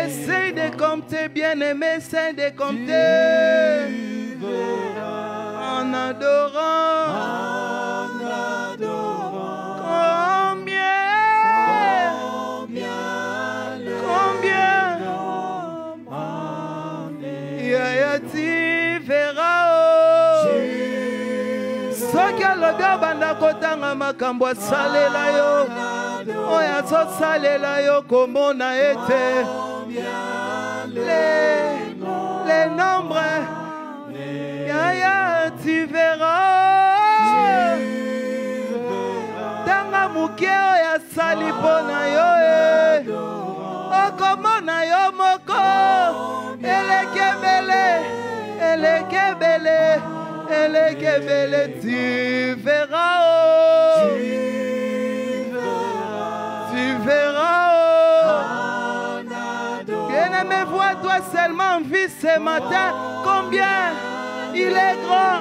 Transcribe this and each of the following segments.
Essaye de compter, bien-aimé, essaye de compter. En adorant. Combien tu verras. Soki alobi banda kotanga makambo asalela yo. Oya azosalela yo komona ete. Les nombres. Yaya, tu verras. Tanga muke oya sali pona yo. Okomona yo moko. Elekebele, tu verras. Tu verras. Bien-aimé, vois-toi seulement en vie ce matin. Combien il est grand.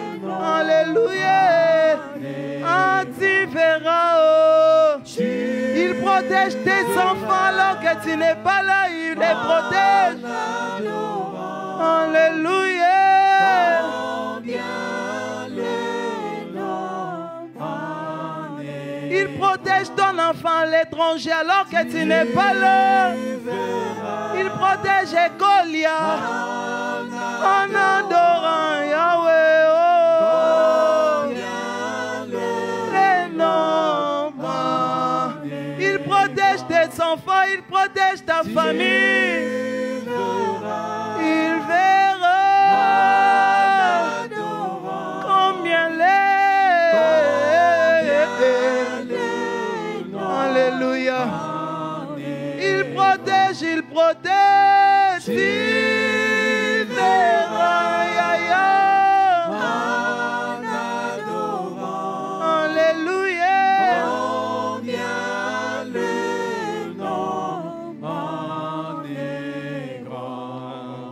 Alléluia. Ah, tu verras. Il protège tes enfants alors que tu n'es pas là. Il les protège. Alléluia. Il protège ton enfant à l'étranger alors que tu n'es pas là. Il protège Ecolia en adorant Yahweh. Les nombres. Il protège tes enfants, il protège ta famille. Il verra combien Alléluia. Il protège, il protège. Tu verras, Yaya. Alléluia.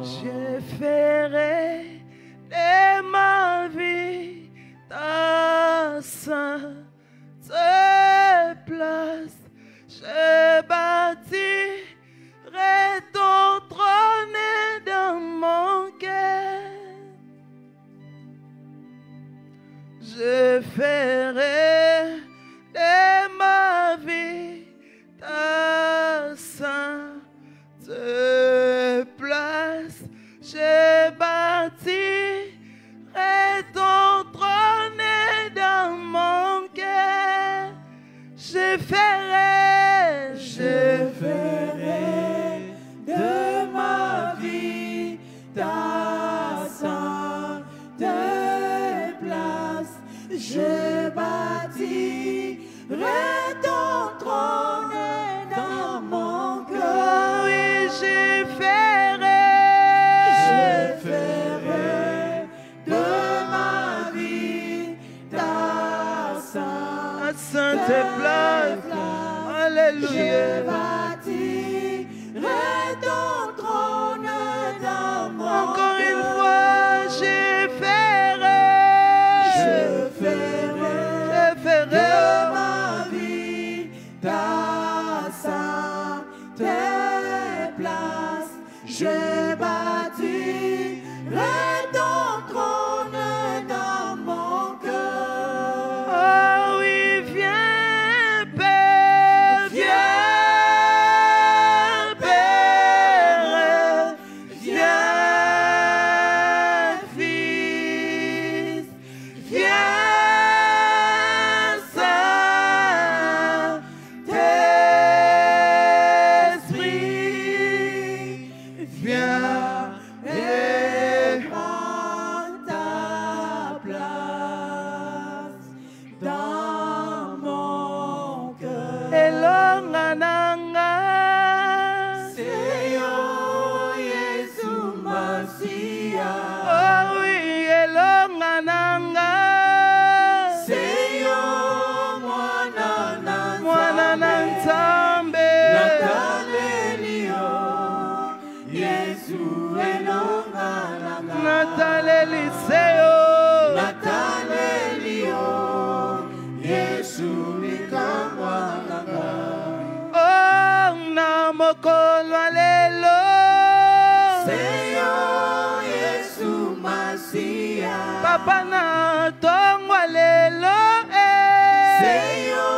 Je ferai de ma vie ta sainte place. Je bâtirai ton trône dans mon cœur. Je ferai de ma vie ta sainte place. Je bâtirai ton trône dans mon cœur. Je ferai de ma vie ta sainte place. Je bâtirai ton trône dans mon cœur. Oui, je ferai de ma vie ta sainte place. Alléluia. Je bâtirai ton trône dans mon cœur. Encore une fois, je ferai de ma vie ta sainte place. Je bâtirai ton trône dans mon cœur. Ah oui, viens, Père, viens, Père, viens, Fils, viens, Saint-Esprit, viens. mokolo lelo Seyo Yesu Masia Papa na tongo lelo Seyo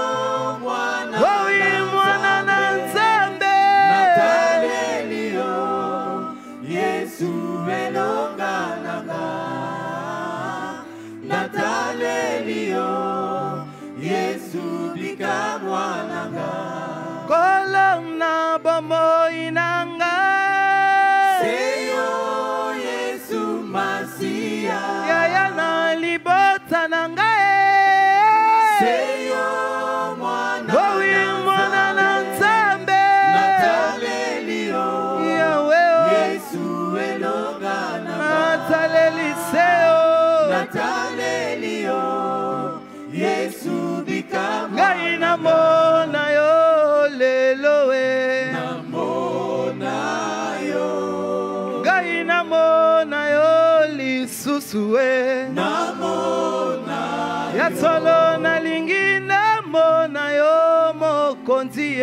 mwana mwana na Nzambe Natalelio Yesu belongananga Natalelio Yesu bika mwananga Kolom na bomo inanga Seyo Yesu Masia Yaya na libota nanga Seyo mwana na Nzambe Natalelio Yesu elongananga Nataleliseo Natalelio Yesu bika Ngai na mona yo lelo Namona yo Ngai na mona yo lisusu Namona Ya solo na lingi na mona yo mokonzi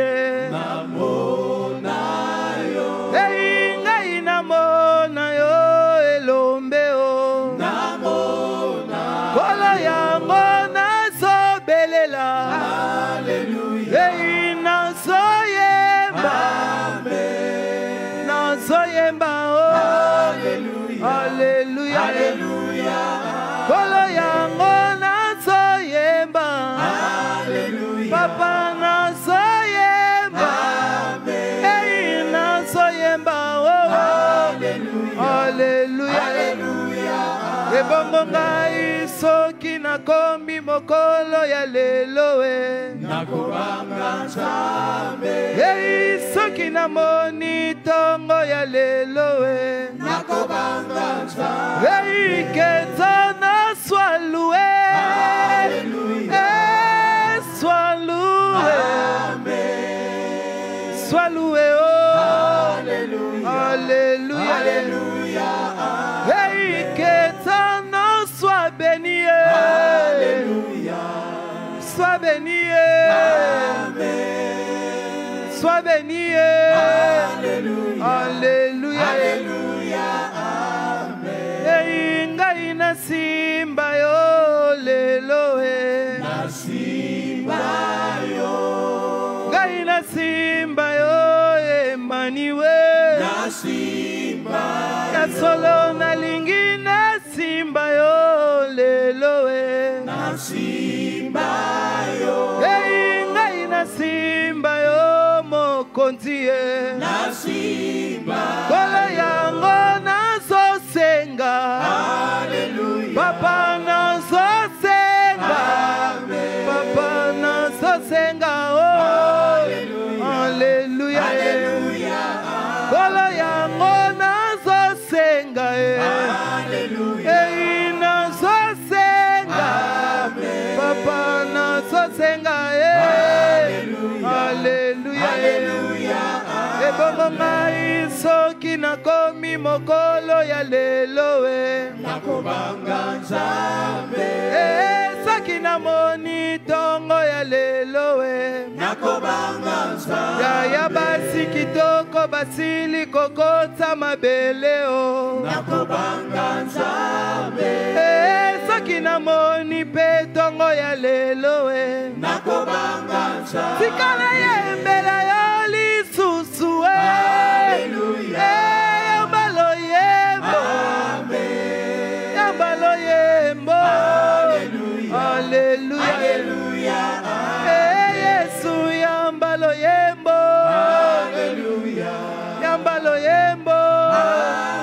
Namona yo Ngai na mona yo elombe Namona Kola yango nazobelela Hallelujah nazoyemba Amen nazoyemba Hallelujah Hallelujah Hallelujah Kolo yango nazoyemba Hallelujah Papa nazoyemba Amen nazoyemba Hallelujah Hallelujah Hallelujah Ebongo ngai soki nakombi mokolo ya lelo Nakobanga Nzambe soki namoni tongo ya lelo Nakobanga Nzambe Keta na sois loué Hallelujah sois loué Amen sois loué Hallelujah Alléluia Hallelujah Keta na sois béni Hallelujah sois béni Amen sois béni Hallelujah Alléluia Hallelujah Amen ngai na simba yo lelo Nasimba yo ngai na simba yo emaniwe Nasimba ya solo nalingi na simba yo lelo Nasimba yo ngai na simba yo mokonzi Nasimba kolo yango nazosenga Hallelujah Papa nazosenga Amen Papa nazosenga Hallelujah Hallelujah Kolo yango nazosenga Hallelujah nazosenga Amen Papa nazosenga Hallelujah Ebongo ngai soki nakomi mokolo ya lelo Nakobanga Nzambe soki namoni tongo ya lelo Nakobanga Nzambe ya basi kitoko basili kokota mabele Nakobanga Nzambe soki namoni pe tongo ya lelo Nakobanga Nzambe tikala yembela yo lisusu yambalo yembo Amen yambalo yembo Hallelujah Hallelujah Hallelujah Yesu yambalo yembo Hallelujah yambalo yembo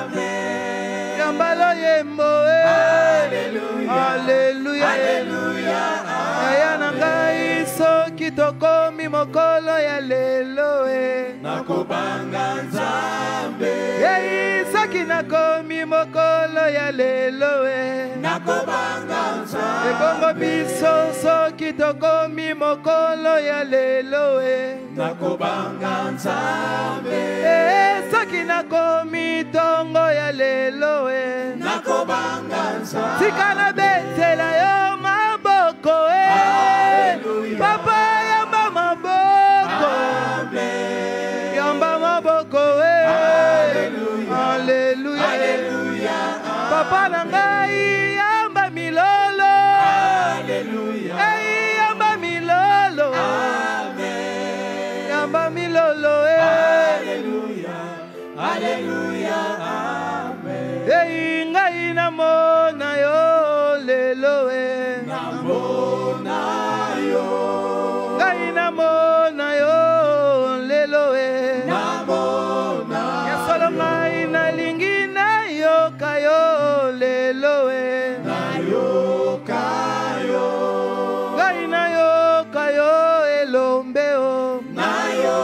Amen yambalo yembo Hallelujah Hallelujah Aya na ngai soki tokomi mokolo ya lelo Nakobanga Nzambe soki nakomi mokolo ya lelo Nakobanga Nzambe ebongo biso soki tokomi mokolo ya lelo Nakobanga Nzambe soki nakomi tongo ya lelo Nakobanga Nzambe tika na betela yo maboko Hallelujah Papa yamba maboko Amen yamba maboko maboko. Alléluia. Papa na ngai yamba milolo. Alléluia. Yamba milolo. Amen. Yamba milolo. Alléluia. Alléluia. Amen. Ngai namona yo lelo. Namona yo. Ngai namona yo lelo. Namona. Ya solo ngai nalingi na yo kayo lelo. Na yo kayo. Ngai na yo kayo elombe o. Na yo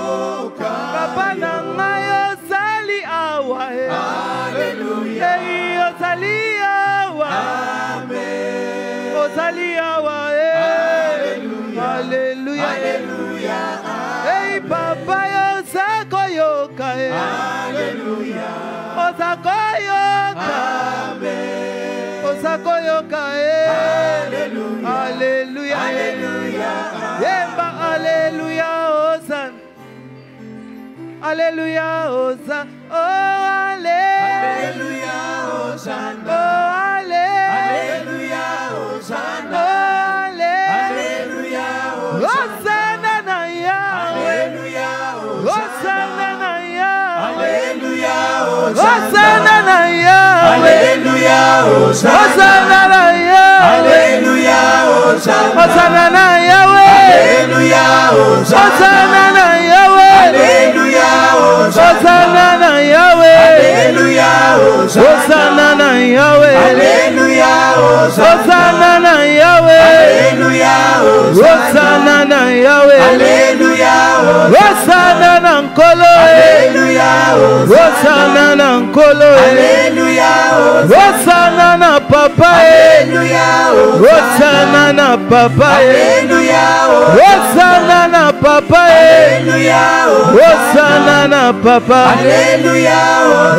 kayo. Papa na ngai osali awa. Alléluia. Osali awa. Amen. Osali awa. Alléluia. Alléluia. Alléluia. Hey papa yo sakoyoka. Alléluia. Osakoyoka. Amen. Osakoyoka. Alléluia. Alléluia. Alléluia. Yemba alléluia osan. Alléluia osan. Oh Alléluia. Hosanna. Oh Alléluia. Hosanna. Alléluia. Hosanna na Yahweh. Alléluia. Hosanna na Yahweh. Alléluia. Hosanna na Yahweh. Alléluia. Hosanna na Yahweh. Alléluia. Hosanna na Yahweh. Alléluia. Hosanna na Yahweh. Alléluia. Hosanna na Yahweh. Alléluia. Hosanna na Yahweh. Alléluia. Hosanna na Yahweh. Alléluia. Hosanna na Yahweh. Alléluia. Hosanna na Nkolo. Alléluia. Hosanna na Nkolo. Alléluia. Hosanna na Papa. Alléluia. Hosanna na Papa. Alléluia. Hosanna na Papa. Alléluia. Hosanna na Papa. Alléluia.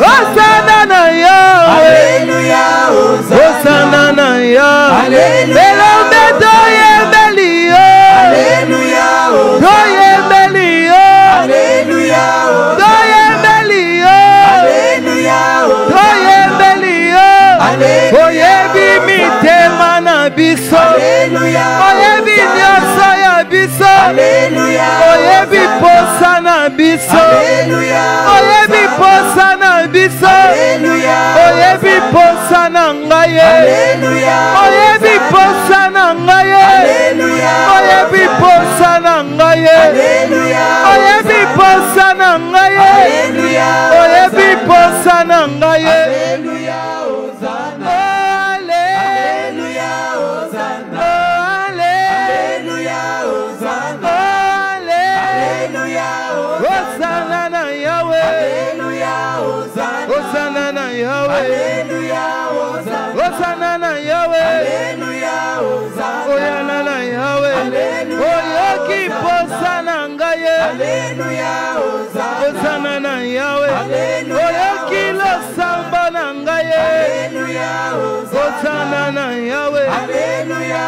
Hosanna na Yahweh. Alléluia. Hosanna na Yahweh. Alléluia. Elombe toyembeli yo. Alléluia. Toyembeli yo. Alléluia. Toyembeli yo. Alléluia. Toyembeli yo. Alléluia. Oyebi mitema na biso. Alléluia. Oyebi nyonso ya biso. Alléluia. Oyebi posa na biso. Alléluia. Oyebi posa na biso. Alléluia. Oyebi posa na ngai. Alléluia. Oyebi posa na ngai. Alléluia. Oyebi posa na ngai. Alléluia. Oyebi posa na ngai. Alléluia. Oyebi posa na ngai. Alléluia. Hosanna. Alléluia. Hosanna. Alléluia. Hosanna. Alléluia. Hosanna na Yahweh. Alléluia. Hosanna. Hosanna na Yahweh. Alléluia. Hosanna. Hosanna na Yahweh. Alléluia. Hosanna. Oyana na Yahweh. Alléluia. Oyoki posa na ngai. Alléluia. Hosanna. Hosanna na Yahweh. Alléluia. Oyoki losamba na ngai. Alléluia. Hosanna na Yahweh. Alléluia.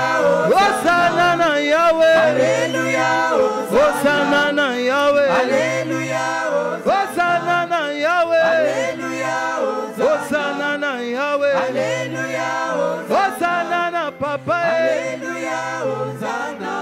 Hosanna na Yahweh. Alléluia. Hosanna na Yahweh. Alléluia. Hosanna na Yahweh. Alléluia. Hosanna na Yahweh. Alléluia. Hosanna na Papa. Alléluia. Hosanna.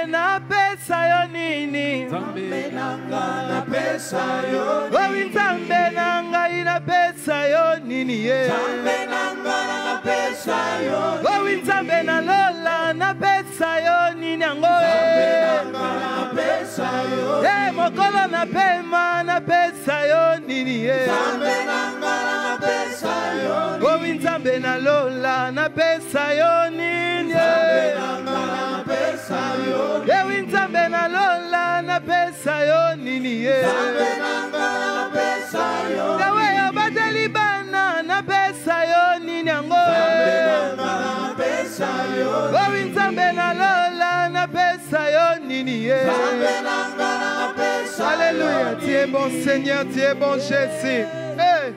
Na pesa yo nini? Nzambe nanga na pesa yo. Owi Nzambe na ngai na pesa yo nini ye? Nzambe nanga na pesa yo. Owi Nzambe na lola na pesa yo nini yango Nzambe e? nanga na pesa yo. Mokolo na pema na pesa yo nini ye? Nzambe nanga na pesa yo. Owi Nzambe na lola na pesa yo nini Nzambe ye? nanga na pesa yo. Ewi Nzambe na lola na pesa yo nini ye? Nzambe nanga na pesa yo. Yawe abateli bana na pesa yo nini yango Nzambe e? nanga na pesa yo. Owi Nzambe na lola na pesa yo nini ye? Nzambe nanga na pesa yo. Alléluia, tu es bon Seigneur, tu es bon Jésus. Hey.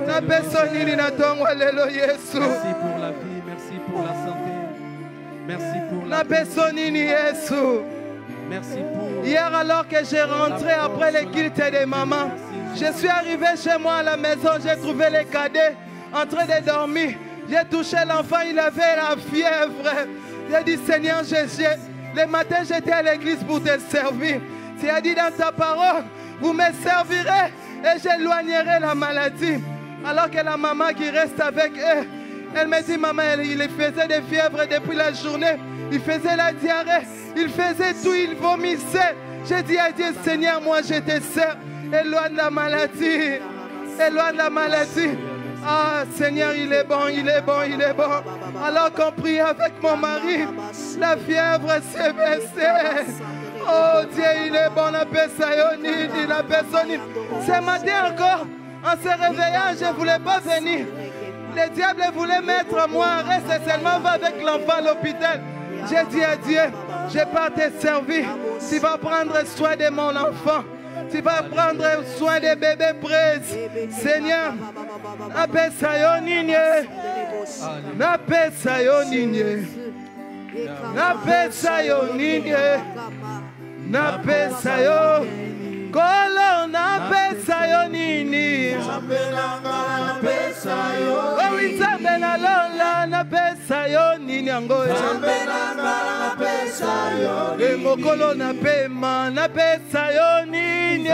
Na pesa nini na tongo lelo Yesu. Merci pour la vie, merci pour la santé. Merci pour la Na pesa nini Yesu. Merci pour... Hier, alors que j'ai rentré après les cultes des mamans, je suis arrivé chez moi à la maison, j'ai trouvé les cadets en train de dormir. J'ai touché l'enfant, il avait la fièvre. J'ai dit, Seigneur Jésus, le matin j'étais à l'église pour te servir. Tu as dit dans ta parole, vous me servirez et j'éloignerai la maladie. Alors que la maman qui reste avec eux, elle me dit, maman, il faisait des fièvres depuis la journée. Il faisait la diarrhée, il faisait tout, il vomissait. J'ai dit à Dieu, Seigneur, moi je te sers. Éloigne la maladie. Éloigne la maladie. Ah, Seigneur, il est bon, il est bon, il est bon. Alors qu'on prie avec mon mari, la fièvre s'est baissée. Oh Dieu, il est bon, la personne. Ce matin encore, en se réveillant, je ne voulais pas venir. Le diable voulait mettre moi en reste, seulement va avec l'enfant à l'hôpital. J'ai dit à Dieu, je ne vais pas te servir. Tu vas prendre soin de mon enfant. Tu vas prendre soin des bébés prises. Seigneur, appelle ça yo nini. Appelle ça yo nini. Appelle ça yo nini. Appelle ça yo. Kolo appelle ça yo nini. Oh oui, ça ben alors appelle ça yo nini ango. Et mokolo na pema na pesa yo nini.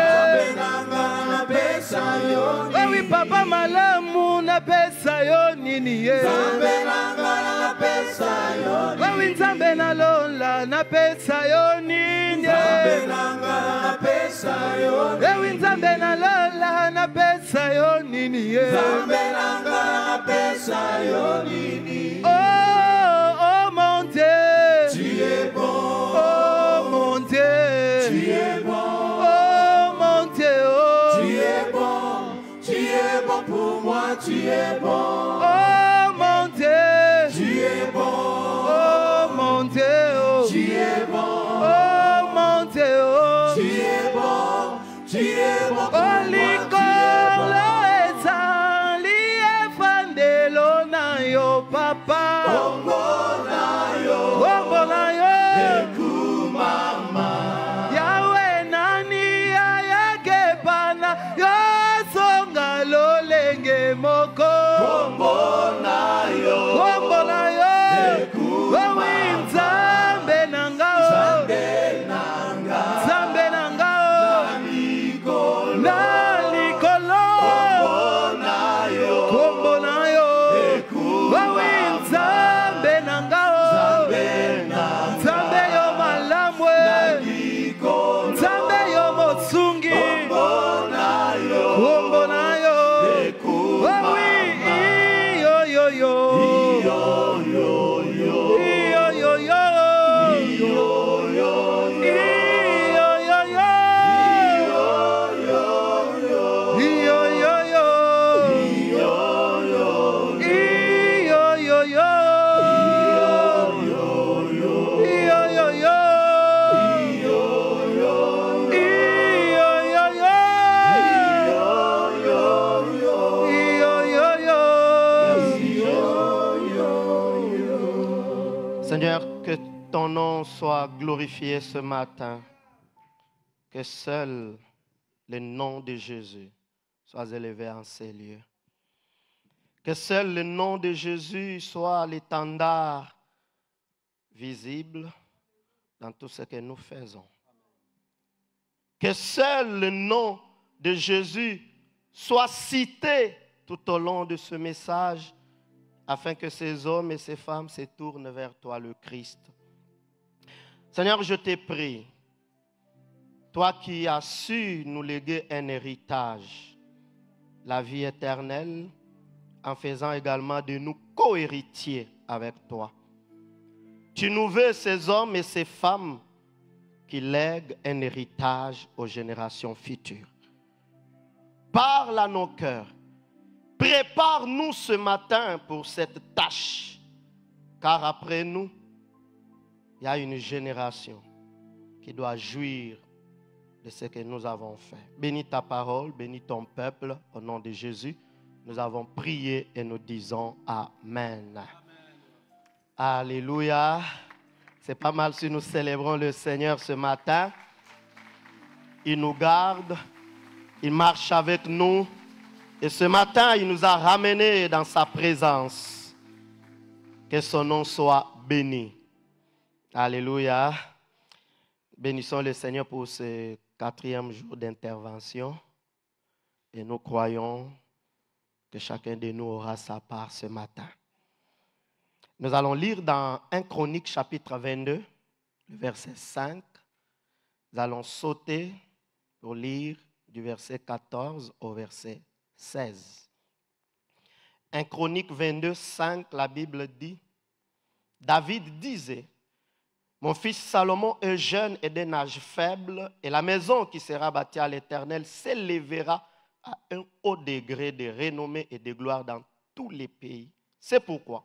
Oh oui, papa malamu na pesa yo nini. Oh oui, nzambe na lola na pesa yo nini. Oh oui, nzambe na lola na pesa yo nini. Oh mon Dieu. Tu es bon. Oh mon Dieu. Tu es bon. Oh mon Dieu. Oh. Tu es bon. Tu es bon pour moi. Tu es bon. Oh mon Dieu. Tu es bon. Oh mon Dieu. Oh. Tu es bon. Oh mon Dieu. Oh. Tu es bon. Tu es bon pour Oh moi. likolo eza liefandelo na yo papa. Kombo na yo. Kombo na yo. Ekumama. Yawe nani ayake pana yo songa lolenge moko. Kombo na yo. Kombo na yo. Ekumama. Oh nzambe nanga o. Zambe nanga. Nzambe nanga o. Nikolo. Na likolo. Kombo na yo. Kombo na yo. Ekumama. Oh nzambe nanga o. Zambe nanga. Nzambe yo malamwe. Nikolo. Nzambe yo motsungi. Kombo na yo. Kombo na yo. Ekumama. Oh oui, yo yo yo. Yo yo yo. Yo yo yo. Yo yo yo. Yo yo yo. Yo yo yo. Yo yo yo. Seigneur, que ton nom soit glorifié ce matin, que seul le nom de Jésus soit élevé en ces lieux. Que seul le nom de Jésus soit l'étendard visible dans tout ce que nous faisons. Que seul le nom de Jésus soit cité tout au long de ce message, afin que ces hommes et ces femmes se tournent vers toi, le Christ. Seigneur, je te prie, toi qui as su nous léguer un héritage, la vie éternelle, en faisant également de nous co-héritiers avec toi. Tu nous veux ces hommes et ces femmes qui lèguent un héritage aux générations futures. Parle à nos cœurs. Prépare-nous ce matin pour cette tâche, car après nous, il y a une génération qui doit jouir de ce que nous avons fait. Bénis ta parole, bénis ton peuple, au nom de Jésus. Nous avons prié et nous disons Amen. Alléluia. C'est pas mal si nous célébrons le Seigneur ce matin. Il nous garde, il marche avec nous. Et ce matin, il nous a ramenés dans sa présence. Que son nom soit béni. Alléluia. Bénissons le Seigneur pour ce 4e jour d'intervention. Et nous croyons que chacun de nous aura sa part ce matin. Nous allons lire dans 1 Chronique chapitre 22, le verset 5. Nous allons sauter pour lire du verset 14 au verset 16. 1 Chronique 22, 5, la Bible dit, David disait, mon fils Salomon est jeune et d'un âge faible, et la maison qui sera bâtie à l'Éternel s'élèvera à un haut degré de renommée et de gloire dans tous les pays. C'est pourquoi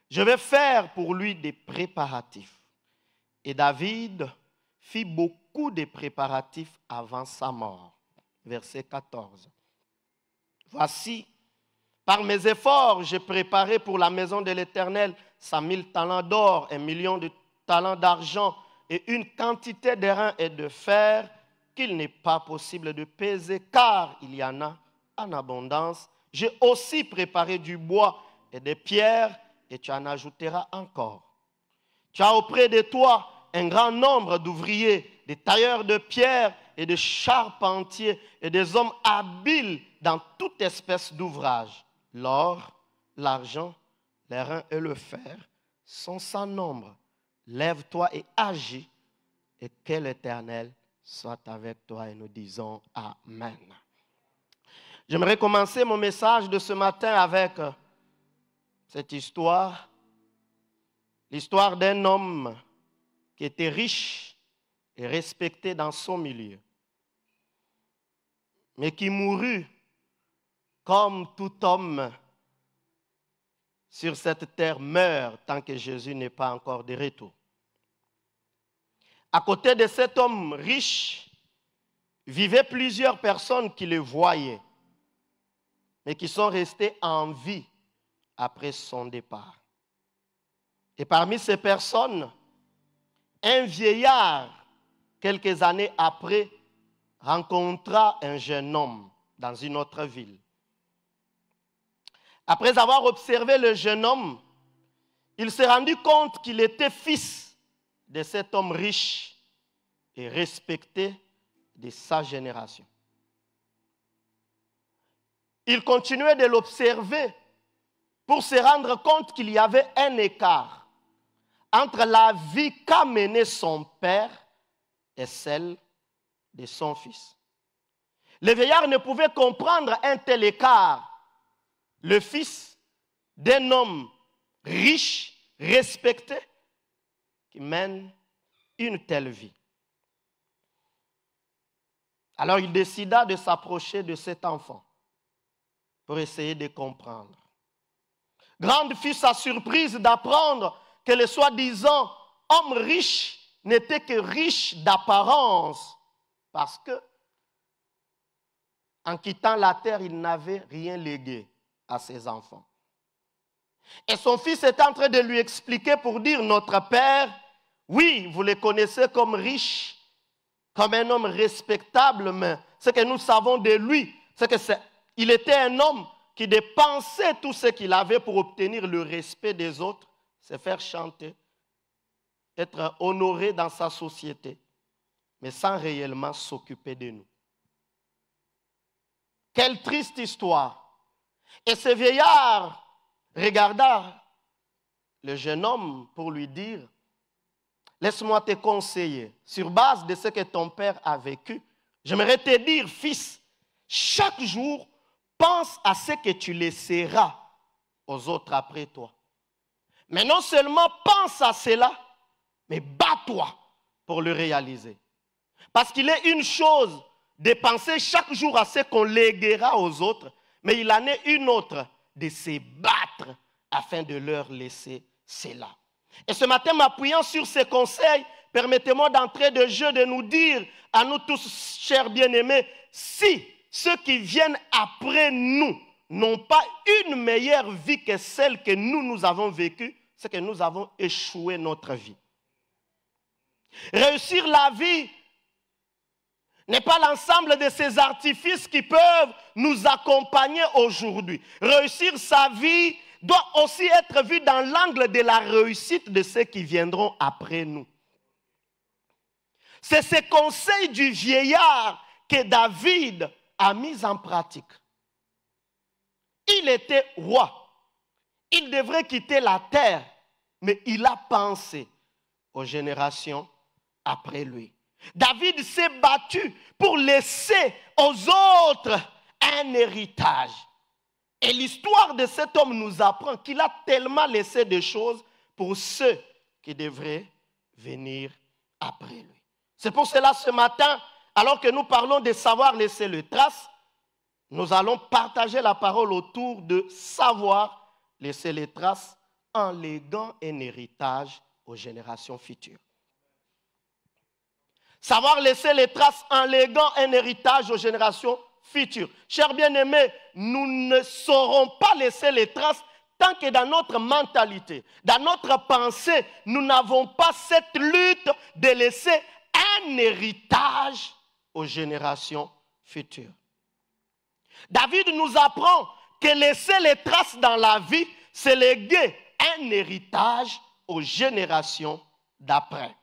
je vais faire pour lui des préparatifs. Et David fit beaucoup de préparatifs avant sa mort. Verset 14. Voici, par mes efforts, j'ai préparé pour la maison de l'Éternel 100 000 talents d'or, 1 million de talents d'argent et une quantité d'airain et de fer qu'il n'est pas possible de peser, car il y en a en abondance. J'ai aussi préparé du bois et des pierres, et tu en ajouteras encore. Tu as auprès de toi un grand nombre d'ouvriers, des tailleurs de pierre et de charpentiers et des hommes habiles dans toute espèce d'ouvrage. L'or, l'argent, l'airain et le fer sont sans nombre. Lève-toi et agis, et que l'Éternel soit avec toi. Et nous disons Amen. J'aimerais commencer mon message de ce matin avec cette histoire, l'histoire d'un homme qui était riche et respecté dans son milieu, mais qui mourut comme tout homme sur cette terre meurt tant que Jésus n'est pas encore de retour. À côté de cet homme riche, vivaient plusieurs personnes qui le voyaient, mais qui sont restées en vie après son départ. Et parmi ces personnes, un vieillard, quelques années après, rencontra un jeune homme dans une autre ville. Après avoir observé le jeune homme, il s'est rendu compte qu'il était fils de cet homme riche et respecté de sa génération. Il continuait de l'observer pour se rendre compte qu'il y avait un écart entre la vie qu'a menée son père et celle de son fils. Le vieillard ne pouvait comprendre un tel écart. Le fils d'un homme riche, respecté, qui mène une telle vie. Alors il décida de s'approcher de cet enfant pour essayer de comprendre. Grande fut sa surprise d'apprendre que le soi-disant homme riche n'était que riche d'apparence, parce que en quittant la terre, il n'avait rien légué à ses enfants. Et son fils est en train de lui expliquer pour dire, notre père, oui, vous le connaissez comme riche, comme un homme respectable, mais ce que nous savons de lui, c'est qu'il était un homme qui dépensait tout ce qu'il avait pour obtenir le respect des autres, se faire chanter, être honoré dans sa société, mais sans réellement s'occuper de nous. Quelle triste histoire! Et ce vieillard regarda le jeune homme pour lui dire, laisse-moi te conseiller, sur base de ce que ton père a vécu, j'aimerais te dire, fils, chaque jour, pense à ce que tu laisseras aux autres après toi. Mais non seulement pense à cela, mais bats-toi pour le réaliser. Parce qu'il est une chose de penser chaque jour à ce qu'on léguera aux autres, mais il en est une autre de se battre afin de leur laisser cela. Et ce matin, m'appuyant sur ces conseils, permettez-moi d'entrer de jeu de nous dire à nous tous, chers bien-aimés, si ceux qui viennent après nous n'ont pas une meilleure vie que celle que nous avons vécue, c'est que nous avons échoué notre vie. Réussir la vie n'est pas l'ensemble de ces artifices qui peuvent nous accompagner aujourd'hui. Réussir sa vie doit aussi être vu dans l'angle de la réussite de ceux qui viendront après nous. C'est ce conseil du vieillard que David a mis en pratique. Il était roi. Il devrait quitter la terre, mais il a pensé aux générations après lui. David s'est battu pour laisser aux autres un héritage. Et l'histoire de cet homme nous apprend qu'il a tellement laissé des choses pour ceux qui devraient venir après lui. C'est pour cela ce matin, alors que nous parlons de savoir laisser le trace, nous allons partager la parole autour de savoir laisser les traces en léguant un héritage aux générations futures. Savoir laisser les traces en léguant un héritage aux générations futures. Chers bien-aimés, nous ne saurons pas laisser les traces tant que dans notre mentalité, dans notre pensée, nous n'avons pas cette lutte de laisser un héritage aux générations futures. David nous apprend que laisser les traces dans la vie, c'est léguer un héritage aux générations d'après.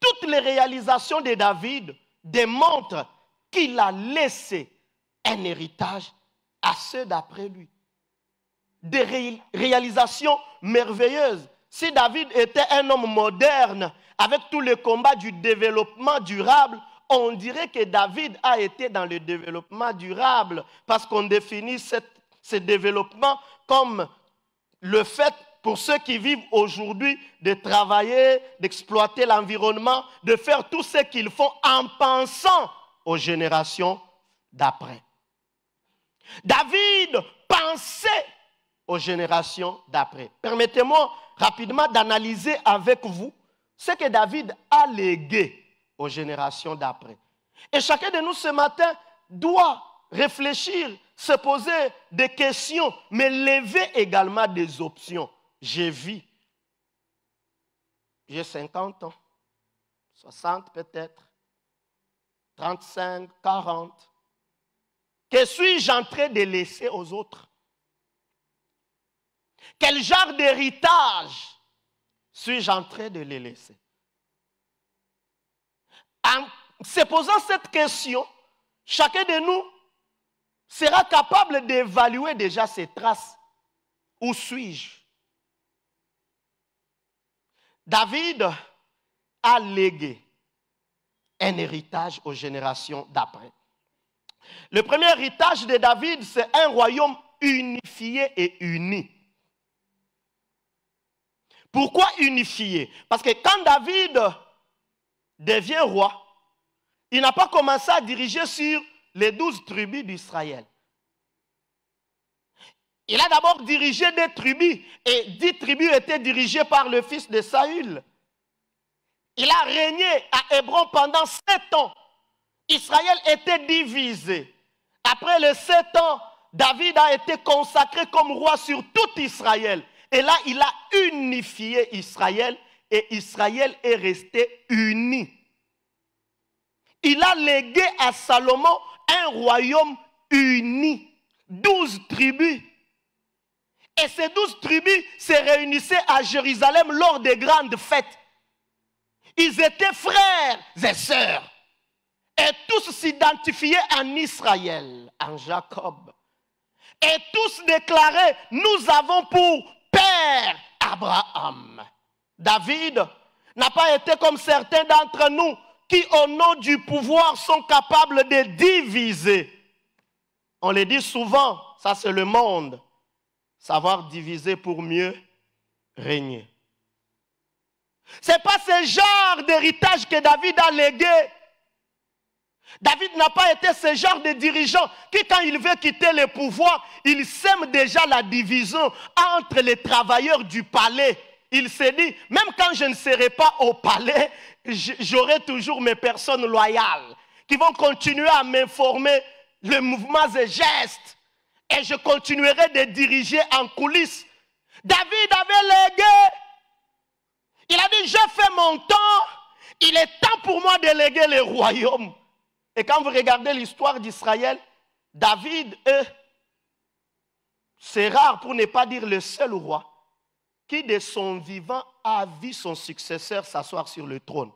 Toutes les réalisations de David démontrent qu'il a laissé un héritage à ceux d'après lui. Des réalisations merveilleuses. Si David était un homme moderne, avec tous les combats du développement durable, on dirait que David a été dans le développement durable, parce qu'on définit ce développement comme le fait pour ceux qui vivent aujourd'hui de travailler, d'exploiter l'environnement, de faire tout ce qu'ils font en pensant aux générations d'après. David pensait aux générations d'après. Permettez-moi rapidement d'analyser avec vous ce que David a légué aux générations d'après. Et chacun de nous ce matin doit réfléchir, se poser des questions, mais lever également des options. J'ai vu, j'ai 50 ans, 60 peut-être, 35, 40. Que suis-je en train de laisser aux autres? Quel genre d'héritage suis-je en train de les laisser? En se posant cette question, chacun de nous sera capable d'évaluer déjà ses traces. Où suis-je? David a légué un héritage aux générations d'après. Le premier héritage de David, c'est un royaume unifié et uni. Pourquoi unifié? Parce que quand David devient roi, il n'a pas commencé à diriger sur les 12 tribus d'Israël. Il a d'abord dirigé des tribus, et 10 tribus étaient dirigées par le fils de Saül. Il a régné à Hébron pendant 7 ans. Israël était divisé. Après les 7 ans, David a été consacré comme roi sur tout Israël. Et là, il a unifié Israël, et Israël est resté uni. Il a légué à Salomon un royaume uni, 12 tribus. Et ces 12 tribus se réunissaient à Jérusalem lors des grandes fêtes. Ils étaient frères et sœurs. Et tous s'identifiaient en Israël, en Jacob. Et tous déclaraient, nous avons pour père Abraham. David n'a pas été comme certains d'entre nous qui, au nom du pouvoir, sont capables de diviser. On le dit souvent, ça c'est le monde. Savoir diviser pour mieux régner. Ce n'est pas ce genre d'héritage que David a légué. David n'a pas été ce genre de dirigeant qui, quand il veut quitter le pouvoir, il sème déjà la division entre les travailleurs du palais. Il s'est dit, même quand je ne serai pas au palais, j'aurai toujours mes personnes loyales qui vont continuer à m'informer les mouvements et gestes. Et je continuerai de diriger en coulisses. David avait légué. Il a dit, j'ai fait mon temps il est temps pour moi de léguer le royaume. Et quand vous regardez l'histoire d'Israël, David, c'est rare pour ne pas dire le seul roi qui de son vivant a vu son successeur s'asseoir sur le trône.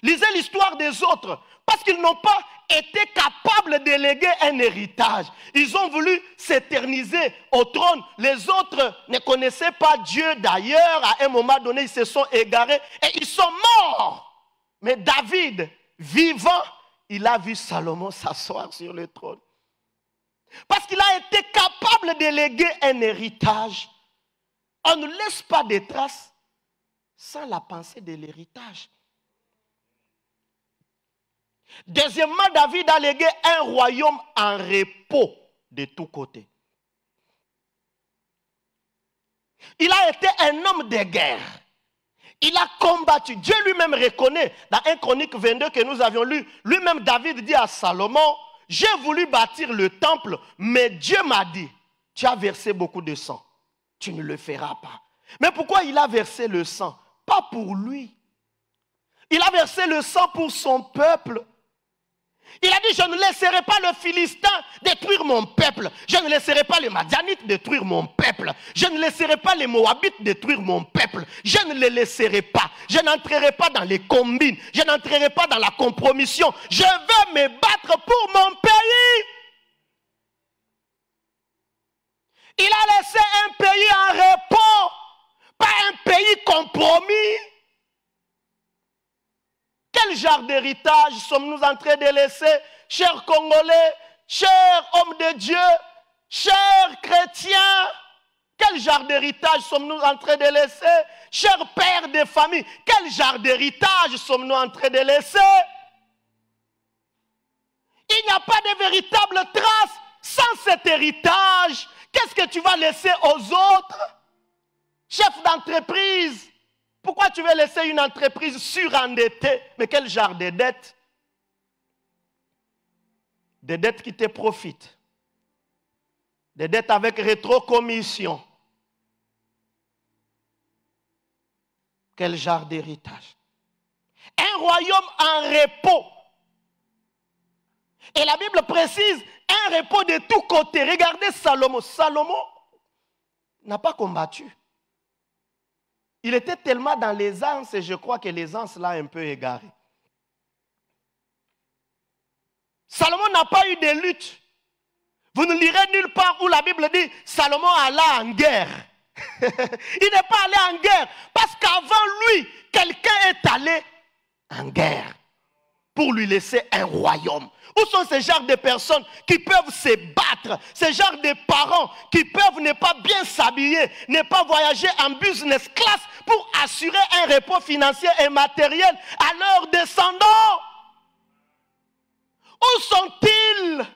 Lisez l'histoire des autres, parce qu'ils n'ont pas été capables de léguer un héritage. Ils ont voulu s'éterniser au trône. Les autres ne connaissaient pas Dieu d'ailleurs. À un moment donné, ils se sont égarés et ils sont morts. Mais David, vivant, il a vu Salomon s'asseoir sur le trône. Parce qu'il a été capable de léguer un héritage. On ne laisse pas de traces sans la pensée de l'héritage. Deuxièmement, David a légué un royaume en repos de tous côtés. Il a été un homme de guerre. Il a combattu. Dieu lui-même reconnaît, dans 1 Chronique 22 que nous avions lu, lui-même David dit à Salomon, j'ai voulu bâtir le temple, mais Dieu m'a dit, tu as versé beaucoup de sang. Tu ne le feras pas. Mais pourquoi il a versé le sang? Pas pour lui. Il a versé le sang pour son peuple. Il a dit, je ne laisserai pas le Philistin détruire mon peuple. Je ne laisserai pas les Madianites détruire mon peuple. Je ne laisserai pas les Moabites détruire mon peuple. Je ne les laisserai pas. Je n'entrerai pas dans les combines. Je n'entrerai pas dans la compromission. Je veux me battre pour mon pays. Il a laissé un pays en repos, pas un pays compromis. Quel genre d'héritage sommes-nous en train de laisser, chers Congolais, chers hommes de Dieu, chers chrétiens? Quel genre d'héritage sommes-nous en train de laisser, chers pères de famille? Quel genre d'héritage sommes-nous en train de laisser? Il n'y a pas de véritable trace sans cet héritage. Qu'est-ce que tu vas laisser aux autres? Chef d'entreprise. Pourquoi tu veux laisser une entreprise surendettée? Mais quel genre de dettes? Des dettes qui te profitent. Des dettes avec rétrocommission. Quel genre d'héritage? Un royaume en repos. Et la Bible précise un repos de tous côtés. Regardez Salomon. Salomon n'a pas combattu. Il était tellement dans l'aisance et je crois que l'aisance l'a un peu égaré. Salomon n'a pas eu de lutte. Vous ne lirez nulle part où la Bible dit Salomon alla en guerre. Il n'est pas allé en guerre parce qu'avant lui, quelqu'un est allé en guerre pour lui laisser un royaume. Où sont ces genres de personnes qui peuvent se battre? Ces genres de parents qui peuvent ne pas bien s'habiller, ne pas voyager en business class pour assurer un repos financier et matériel à leurs descendants? Où sont-ils?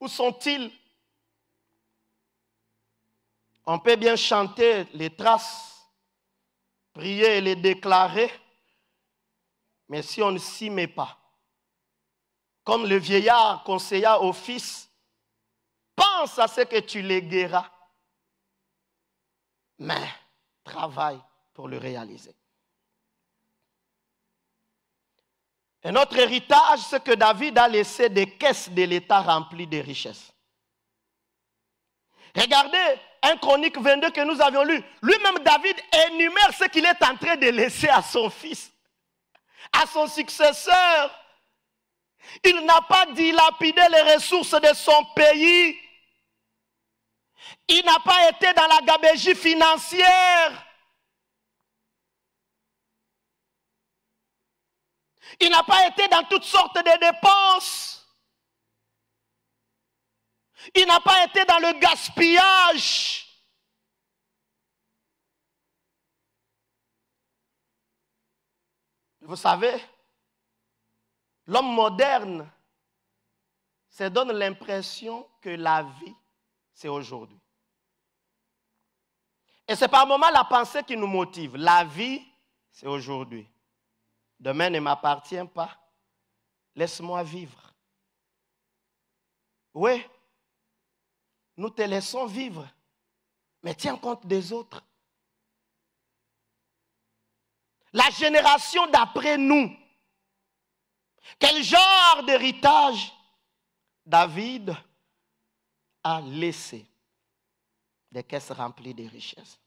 Où sont-ils? On peut bien chanter les traces, prier et les déclarer, mais si on ne s'y met pas, comme le vieillard conseilla au fils, pense à ce que tu légueras, mais travaille pour le réaliser. Et notre héritage, c'est que David a laissé des caisses de l'État remplies de richesses. Regardez 1 Chronique 22 que nous avions lu. Lui-même, David énumère ce qu'il est en train de laisser à son fils, à son successeur. Il n'a pas dilapidé les ressources de son pays. Il n'a pas été dans la gabegie financière. Il n'a pas été dans toutes sortes de dépenses. Il n'a pas été dans le gaspillage. Vous savez, l'homme moderne se donne l'impression que la vie, c'est aujourd'hui. Et c'est par moments la pensée qui nous motive. La vie, c'est aujourd'hui. Demain ne m'appartient pas. Laisse-moi vivre. Oui, nous te laissons vivre, mais tiens compte des autres. la génération d'après nous, quel genre d'héritage David a laissé? Des caisses remplies de richesses.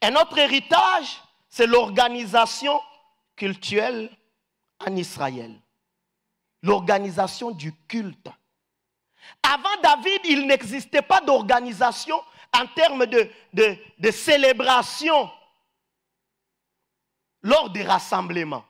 Un autre héritage, c'est l'organisation cultuelle en Israël. L'organisation du culte. Avant David, il n'existait pas d'organisation en termes de célébration lors des rassemblements.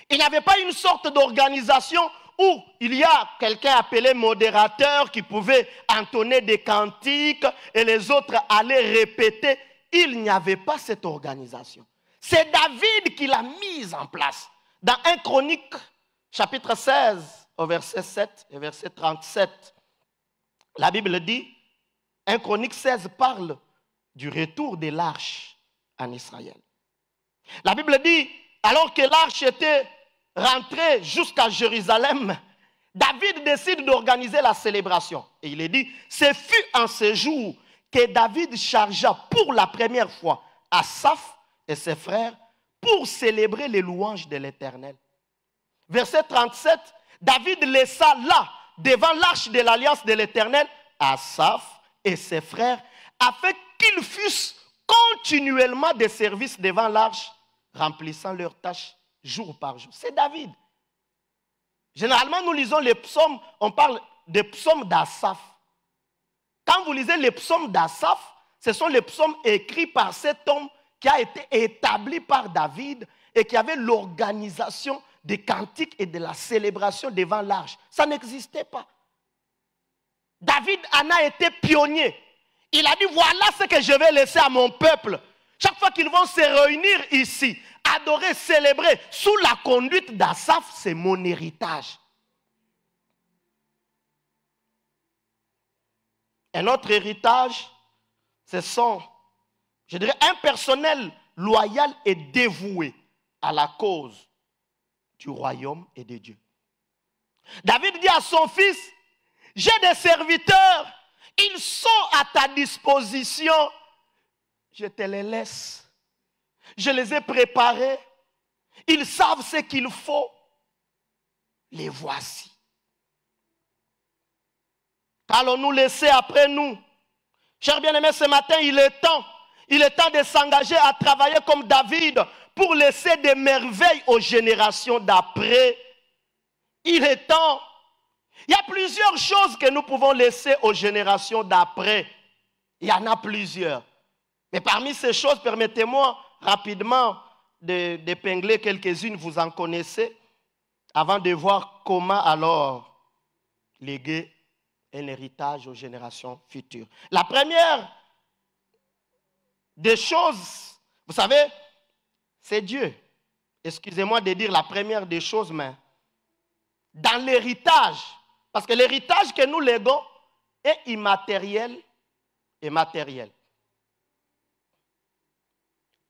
Il n'y avait pas une sorte d'organisation où il y a quelqu'un appelé modérateur qui pouvait entonner des cantiques et les autres allaient répéter. Il n'y avait pas cette organisation. C'est David qui l'a mise en place. Dans 1 Chronique, chapitre 16, au verset 7 et verset 37, la Bible dit, 1 Chronique 16 parle du retour de l'arche en Israël. La Bible dit, alors que l'arche était rentrée jusqu'à Jérusalem, David décide d'organiser la célébration. Et il est dit, ce fut en ce jour que David chargea pour la première fois Asaph et ses frères pour célébrer les louanges de l'Éternel. Verset 37, David laissa là, devant l'arche de l'alliance de l'Éternel, Asaph et ses frères, afin qu'ils fussent continuellement des services devant l'arche, remplissant leurs tâches jour par jour. C'est David. Généralement, nous lisons les psaumes, on parle des psaumes d'Asaph. Quand vous lisez les psaumes d'Asaph, ce sont les psaumes écrits par cet homme qui a été établi par David et qui avait l'organisation des cantiques et de la célébration devant l'arche. Ça n'existait pas. David en a été pionnier. Il a dit, voilà ce que je vais laisser à mon peuple. Chaque fois qu'ils vont se réunir ici, adorer, célébrer, sous la conduite d'Asaph, c'est mon héritage. Un autre héritage, ce sont, je dirais, un personnel loyal et dévoué à la cause du royaume et de Dieu. David dit à son fils, j'ai des serviteurs, ils sont à ta disposition, je te les laisse. Je les ai préparés, ils savent ce qu'il faut, les voici. Qu'allons-nous laisser après nous? Chers bien-aimés, ce matin, il est temps de s'engager à travailler comme David pour laisser des merveilles aux générations d'après. Il est temps. Il y a plusieurs choses que nous pouvons laisser aux générations d'après. Il y en a plusieurs. Mais parmi ces choses, permettez-moi rapidement d'épingler quelques-unes, vous en connaissez, avant de voir comment alors léguer un héritage aux générations futures. La première des choses, vous savez, c'est Dieu. Excusez-moi de dire la première des choses, mais dans l'héritage, parce que l'héritage que nous léguons est immatériel et matériel.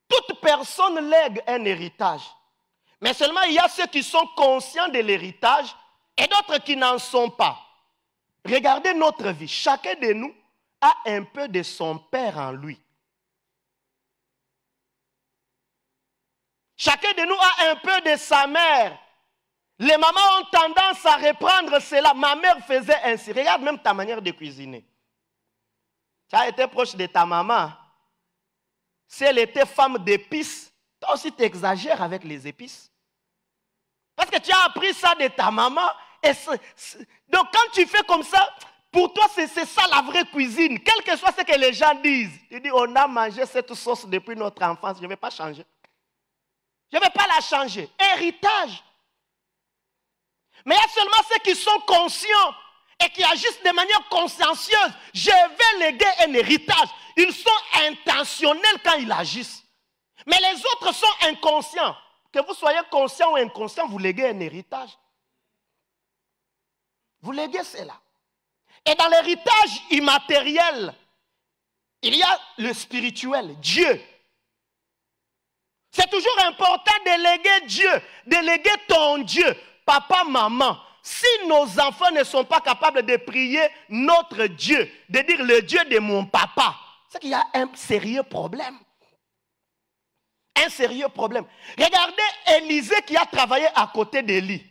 Toute personne lègue un héritage. Mais seulement il y a ceux qui sont conscients de l'héritage et d'autres qui n'en sont pas. Regardez notre vie. Chacun de nous a un peu de son père en lui. Chacun de nous a un peu de sa mère. Les mamans ont tendance à reprendre cela. Ma mère faisait ainsi. Regarde même ta manière de cuisiner. Tu as été proche de ta maman. Si elle était femme d'épices, toi aussi tu exagères avec les épices. Parce que tu as appris ça de ta maman. Donc quand tu fais comme ça, pour toi c'est ça la vraie cuisine. Quel que soit ce que les gens disent. Tu dis, on a mangé cette sauce depuis notre enfance, je ne vais pas changer. Je ne vais pas la changer. Héritage. Mais il y a seulement ceux qui sont conscients et qui agissent de manière consciencieuse. Je vais léguer un héritage. Ils sont intentionnels quand ils agissent. Mais les autres sont inconscients. Que vous soyez conscient ou inconscient, vous léguez un héritage. Vous léguez cela. Et dans l'héritage immatériel, il y a le spirituel, Dieu. C'est toujours important de léguer Dieu, de léguer ton Dieu, papa, maman. Si nos enfants ne sont pas capables de prier notre Dieu, de dire le Dieu de mon papa, c'est qu'il y a un sérieux problème. un sérieux problème. Regardez Élisée qui a travaillé à côté d'Élie.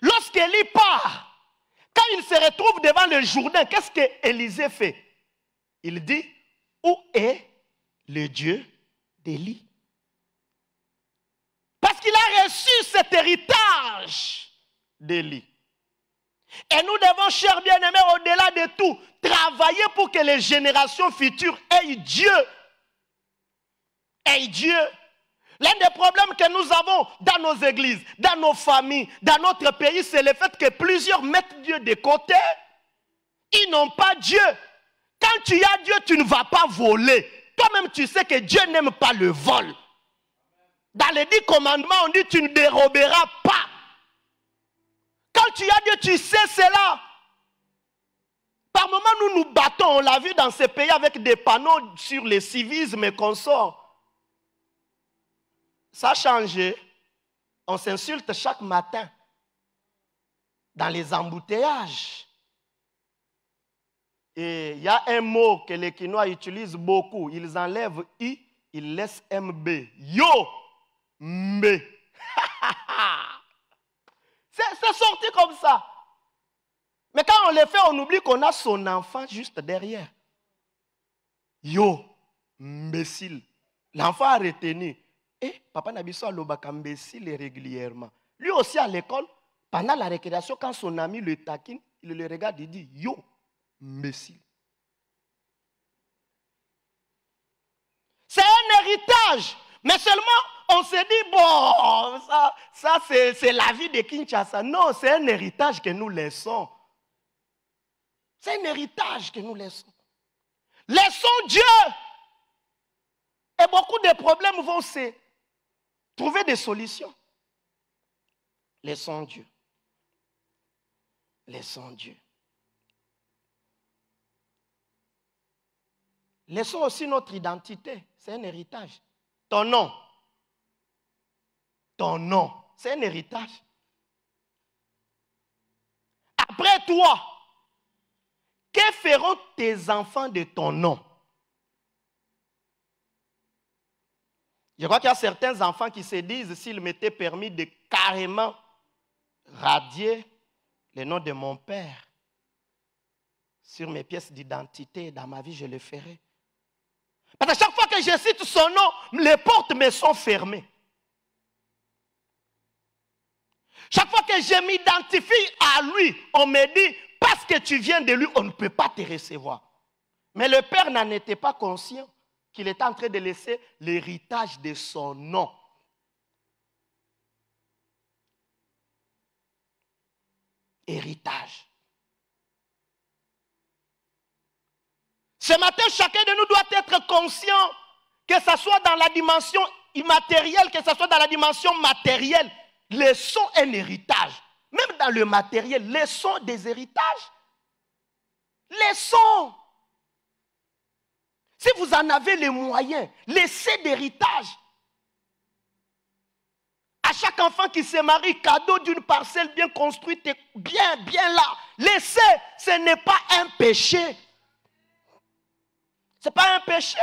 Lorsqu'Élie part, quand il se retrouve devant le Jourdain, qu'est-ce que Élisée fait? Il dit, où est le Dieu d'Élie? Parce qu'il a reçu cet héritage d'Élie. Et nous devons, chers bien-aimés, au-delà de tout, travailler pour que les générations futures aient Dieu. Aient Dieu. L'un des problèmes que nous avons dans nos églises, dans nos familles, dans notre pays, c'est le fait que plusieurs mettent Dieu de côté. Ils n'ont pas Dieu. Quand tu as Dieu, tu ne vas pas voler. Toi-même, tu sais que Dieu n'aime pas le vol. Dans les 10 commandements, on dit tu ne déroberas pas. Quand tu as Dieu, tu sais cela. Par moments, nous nous battons, on l'a vu dans ces pays avec des panneaux sur les civismes et consorts. Ça a changé. On s'insulte chaque matin dans les embouteillages. Et il y a un mot que les Quinois utilisent beaucoup. Ils enlèvent I, ils laissent MB. Yo, mbe. C'est sorti comme ça. Mais quand on le fait, on oublie qu'on a son enfant juste derrière. Yo, imbécile. L'enfant a retenu. Et papa Nabiso a l'obaka imbécile régulièrement. Lui aussi à l'école, pendant la récréation, quand son ami le taquine, il le regarde et dit yo, imbécile. C'est un héritage. Mais seulement, on se dit, bon, ça c'est la vie de Kinshasa. Non, c'est un héritage que nous laissons. C'est un héritage que nous laissons. Laissons Dieu. Et beaucoup de problèmes vont se trouver des solutions. Laissons Dieu. Laissons Dieu. Laissons aussi notre identité. C'est un héritage. Ton nom. Ton nom. C'est un héritage. Après toi, que feront tes enfants de ton nom? Je crois qu'il y a certains enfants qui se disent, s'ils m'étaient permis de carrément radier le nom de mon père sur mes pièces d'identité, dans ma vie, je le ferai. Parce que chaque fois que je cite son nom, les portes me sont fermées. Chaque fois que je m'identifie à lui, on me dit, parce que tu viens de lui, on ne peut pas te recevoir. Mais le père n'en était pas conscient qu'il était en train de laisser l'héritage de son nom. Héritage. Ce matin, chacun de nous doit être conscient que ce soit dans la dimension immatérielle, que ce soit dans la dimension matérielle, laissons un héritage. Même dans le matériel, laissons des héritages. Laissons. Si vous en avez les moyens, laissez d'héritage. À chaque enfant qui se marie, cadeau d'une parcelle bien construite et bien là. Laissez, ce n'est pas un péché. Ce n'est pas un péché.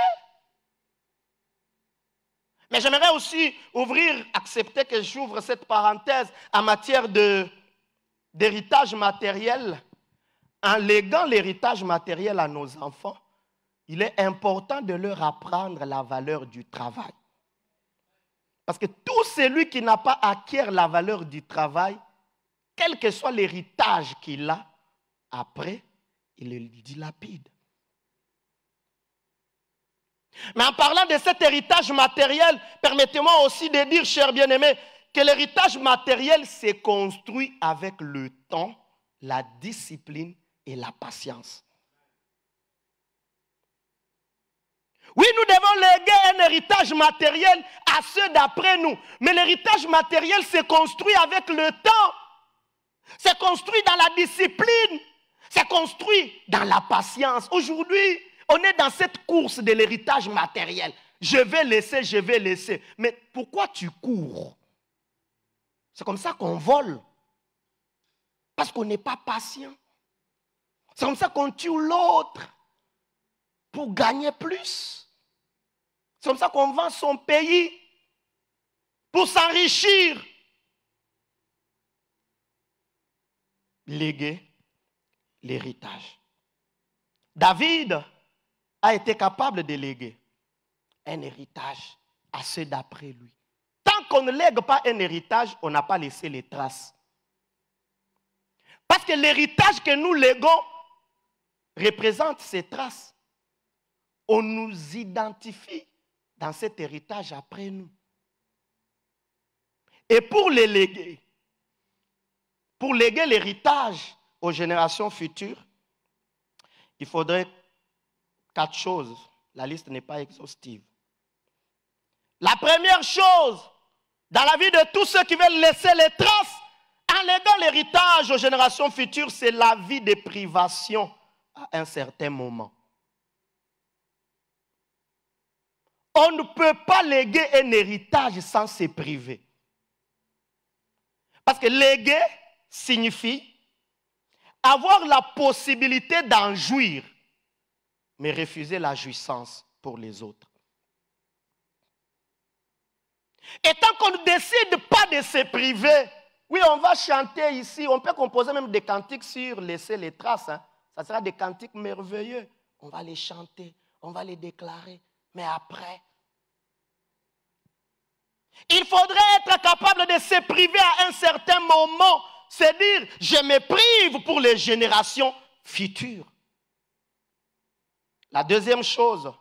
Mais j'aimerais aussi accepter que j'ouvre cette parenthèse en matière d'héritage matériel. En léguant l'héritage matériel à nos enfants, il est important de leur apprendre la valeur du travail. Parce que tout celui qui n'a pas acquis la valeur du travail, quel que soit l'héritage qu'il a, après, il le dilapide. Mais en parlant de cet héritage matériel, permettez-moi aussi de dire, chers bien-aimés, que l'héritage matériel se construit avec le temps, la discipline et la patience. Oui, nous devons léguer un héritage matériel à ceux d'après nous. Mais l'héritage matériel se construit avec le temps. C'est construit dans la discipline. C'est construit dans la patience. Aujourd'hui, on est dans cette course de l'héritage matériel. Je vais laisser. Mais pourquoi tu cours? C'est comme ça qu'on vole. Parce qu'on n'est pas patient. C'est comme ça qu'on tue l'autre pour gagner plus. C'est comme ça qu'on vend son pays pour s'enrichir. Léguer l'héritage. David a été capable de léguer un héritage à ceux d'après lui. Tant qu'on ne lègue pas un héritage, on n'a pas laissé les traces. Parce que l'héritage que nous léguons représente ces traces. On nous identifie dans cet héritage après nous. Et pour les léguer, pour léguer l'héritage aux générations futures, il faudrait 4 choses. La liste n'est pas exhaustive. La première chose, dans la vie de tous ceux qui veulent laisser les traces, en léguant l'héritage aux générations futures, c'est la vie de privation à un certain moment. On ne peut pas léguer un héritage sans se priver. Parce que léguer signifie avoir la possibilité d'en jouir, mais refuser la jouissance pour les autres. Et tant qu'on ne décide pas de se priver, oui, on va chanter ici, on peut composer même des cantiques sur laisser les traces. Hein. Ça sera des cantiques merveilleux. On va les chanter, on va les déclarer. Mais après, il faudrait être capable de se priver à un certain moment. C'est dire, je me prive pour les générations futures. La deuxième chose,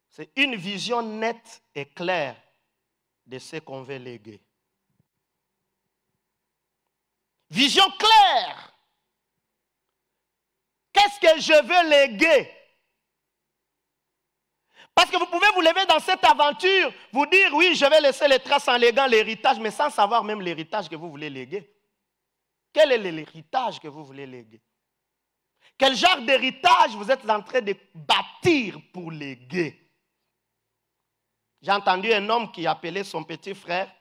c'est une vision nette et claire de ce qu'on veut léguer. Vision claire. Qu'est-ce que je veux léguer? Parce que vous pouvez vous lever dans cette aventure, vous dire, oui, je vais laisser les traces en léguant l'héritage, mais sans savoir même l'héritage que vous voulez léguer. Quel est l'héritage que vous voulez léguer? Quel genre d'héritage vous êtes en train de bâtir pour léguer? J'ai entendu un homme qui appelait son petit frère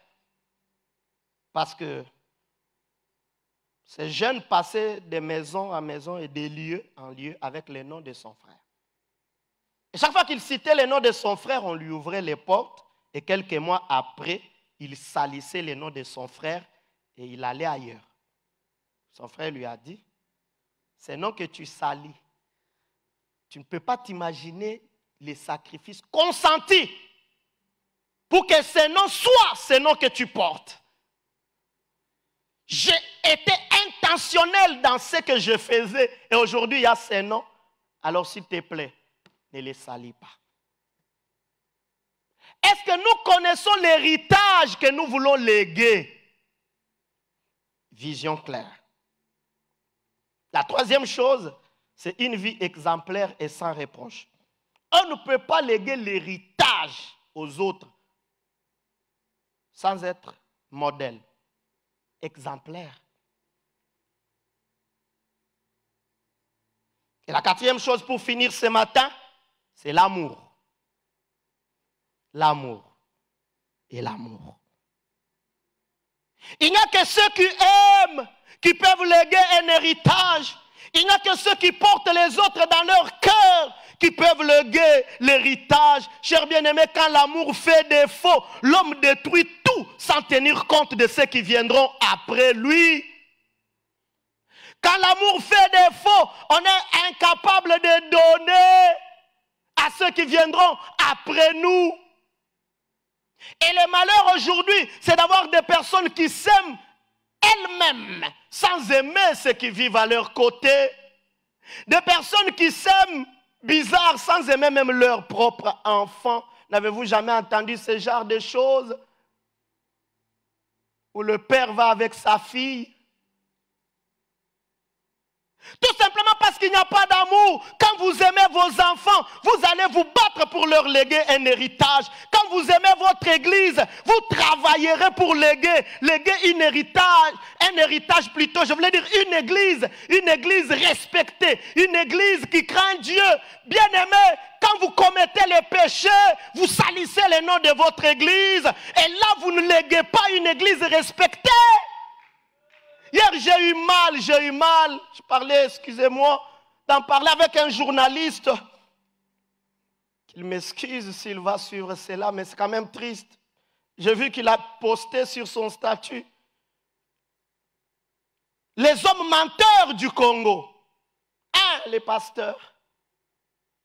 parce que ces jeunes passaient de maison en maison et de lieu en lieu avec les noms de son frère. Et chaque fois qu'il citait les noms de son frère, on lui ouvrait les portes et quelques mois après, il salissait les noms de son frère et il allait ailleurs. Son frère lui a dit, ces noms que tu salis, tu ne peux pas t'imaginer les sacrifices consentis pour que ces noms soient ces noms que tu portes. J'ai été intentionnel dans ce que je faisais et aujourd'hui il y a ces noms. Alors s'il te plaît, ne les salis pas. Est-ce que nous connaissons l'héritage que nous voulons léguer? Vision claire. La troisième chose, c'est une vie exemplaire et sans reproche. On ne peut pas léguer l'héritage aux autres sans être modèle, exemplaire. Et la quatrième chose pour finir ce matin, c'est l'amour. L'amour et l'amour. Il n'y a que ceux qui aiment qui peuvent léguer un héritage. Il n'y a que ceux qui portent les autres dans leur cœur qui peuvent léguer l'héritage. Chers bien-aimés, quand l'amour fait défaut, l'homme détruit tout sans tenir compte de ceux qui viendront après lui. Quand l'amour fait défaut, on est incapable de donner à ceux qui viendront après nous. Et le malheur aujourd'hui, c'est d'avoir des personnes qui s'aiment elles-mêmes sans aimer ceux qui vivent à leur côté. Des personnes qui s'aiment bizarres sans aimer même leurs propres enfants. N'avez-vous jamais entendu ce genre de choses? Où le père va avec sa fille. Tout simplement parce qu'il n'y a pas d'amour. Quand vous aimez vos enfants, vous allez vous battre pour leur léguer un héritage. Quand vous aimez votre église, vous travaillerez pour léguer un héritage plutôt, je voulais dire une église respectée, une église qui craint Dieu. Bien aimé, quand vous commettez les péchés, vous salissez le nom de votre église. Et là, vous ne léguez pas une église respectée. Hier, j'ai eu mal, je parlais, excusez-moi, d'en parler avec un journaliste qu'il m'excuse s'il va suivre cela, mais c'est quand même triste. J'ai vu qu'il a posté sur son statut les hommes menteurs du Congo. Les pasteurs,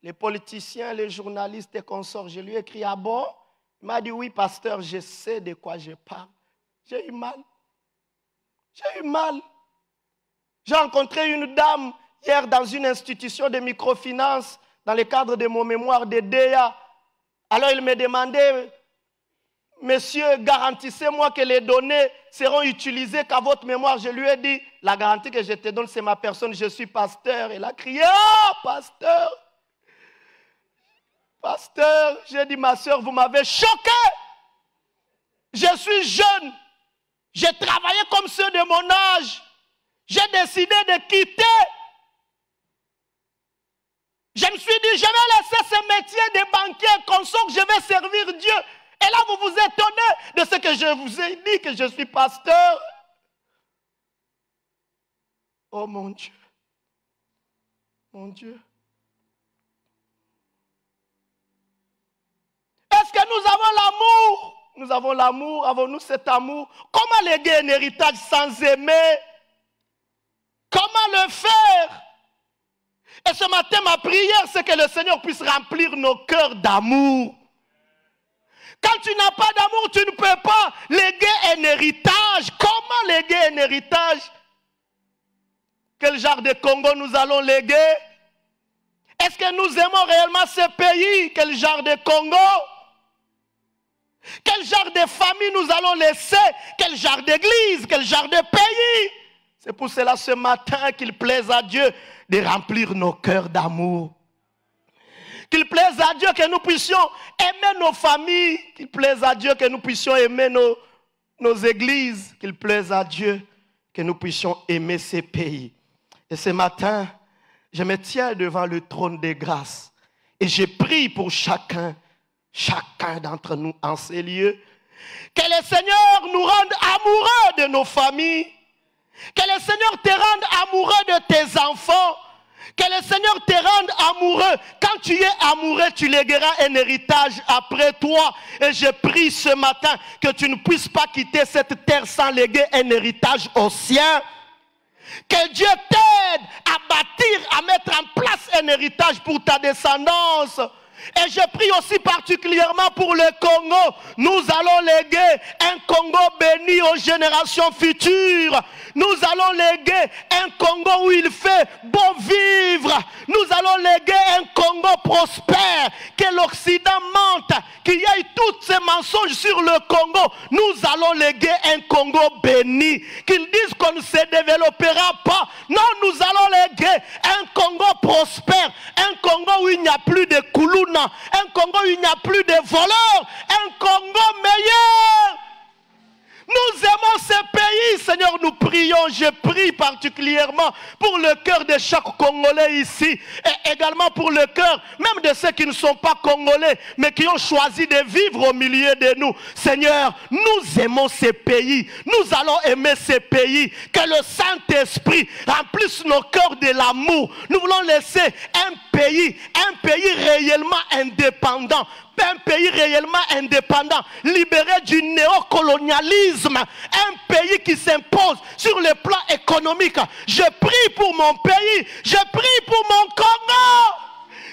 les politiciens, les journalistes et consorts. Je lui ai écrit, ah bon? Il m'a dit, oui, pasteur, je sais de quoi je parle. J'ai eu mal. J'ai eu mal. J'ai rencontré une dame hier dans une institution de microfinance dans le cadre de mon mémoire de DEA. Alors il me demandait, monsieur, garantissez-moi que les données seront utilisées qu'à votre mémoire. Je lui ai dit, la garantie que je te donne, c'est ma personne, je suis pasteur. Elle a crié, oh, pasteur! Pasteur, j'ai dit, ma soeur, vous m'avez choqué. Je suis jeune. J'ai travaillé comme ceux de mon âge. J'ai décidé de quitter. Je me suis dit, je vais laisser ce métier de banquier consort, je vais servir Dieu. Et là, vous vous étonnez de ce que je vous ai dit, que je suis pasteur. Oh mon Dieu. Mon Dieu. Est-ce que nous avons l'amour? Nous avons l'amour. Avons-nous cet amour? Comment léguer un héritage sans aimer? Comment le faire? Et ce matin, ma prière, c'est que le Seigneur puisse remplir nos cœurs d'amour. Quand tu n'as pas d'amour, tu ne peux pas léguer un héritage. Comment léguer un héritage? Quel genre de Congo nous allons léguer? Est-ce que nous aimons réellement ce pays? Quel genre de Congo? Quel genre de famille nous allons laisser? Quel genre d'église? Quel genre de pays? C'est pour cela ce matin qu'il plaise à Dieu de remplir nos cœurs d'amour. Qu'il plaise à Dieu que nous puissions aimer nos familles. Qu'il plaise à Dieu que nous puissions aimer nos églises. Qu'il plaise à Dieu que nous puissions aimer ces pays. Et ce matin, je me tiens devant le trône des grâces. Et je prie pour chacun d'entre nous en ces lieux. Que le Seigneur nous rende amoureux de nos familles. Que le Seigneur te rende amoureux de tes enfants. Que le Seigneur te rende amoureux. Quand tu es amoureux, tu légueras un héritage après toi. Et je prie ce matin que tu ne puisses pas quitter cette terre sans léguer un héritage aux siens. Que Dieu t'aide à bâtir, à mettre en place un héritage pour ta descendance. Et je prie aussi particulièrement pour le Congo. Nous allons léguer un Congo béni aux générations futures. Nous allons léguer un Congo où il fait bon vivre. Nous allons léguer un Congo prospère. Que l'Occident mente, qu'il y ait tous ces mensonges sur le Congo. Nous allons léguer un Congo béni. Qu'ils disent qu'on ne se développera pas. Non, nous allons léguer un Congo prospère. Un Congo où il n'y a plus de Koulouna. Un Congo où il n'y a plus de voleurs. Un Congo meilleur. Nous aimons ce pays, Seigneur, nous prions. Je prie particulièrement pour le cœur de chaque Congolais ici. Et également pour le cœur même de ceux qui ne sont pas Congolais, mais qui ont choisi de vivre au milieu de nous. Seigneur, nous aimons ce pays. Nous allons aimer ce pays. Que le Saint-Esprit remplisse nos cœurs de l'amour. Nous voulons laisser un pays réellement indépendant. Un pays réellement indépendant, libéré du néocolonialisme, un pays qui s'impose sur le plan économique. Je prie pour mon pays, je prie pour mon Congo.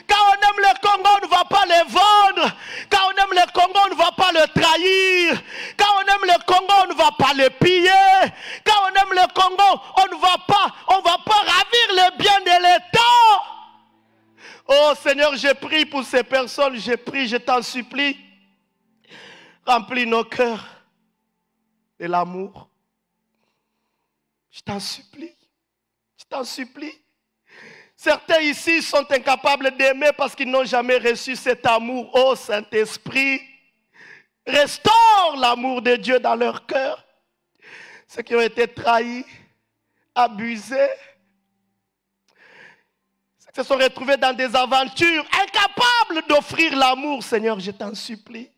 Quand on aime le Congo, on ne va pas le vendre. Quand on aime le Congo, on ne va pas le trahir. Quand on aime le Congo, on ne va pas le piller. Quand on aime le Congo, on ne va pas ravir les biens de l'État. Oh Seigneur, je prie pour ces personnes, je prie, je t'en supplie. Remplis nos cœurs de l'amour. Je t'en supplie, je t'en supplie. Certains ici sont incapables d'aimer parce qu'ils n'ont jamais reçu cet amour. Oh Saint-Esprit, restaure l'amour de Dieu dans leur cœur. Ceux qui ont été trahis, abusés, se sont retrouvés dans des aventures, incapables d'offrir l'amour. Seigneur, je t'en supplie,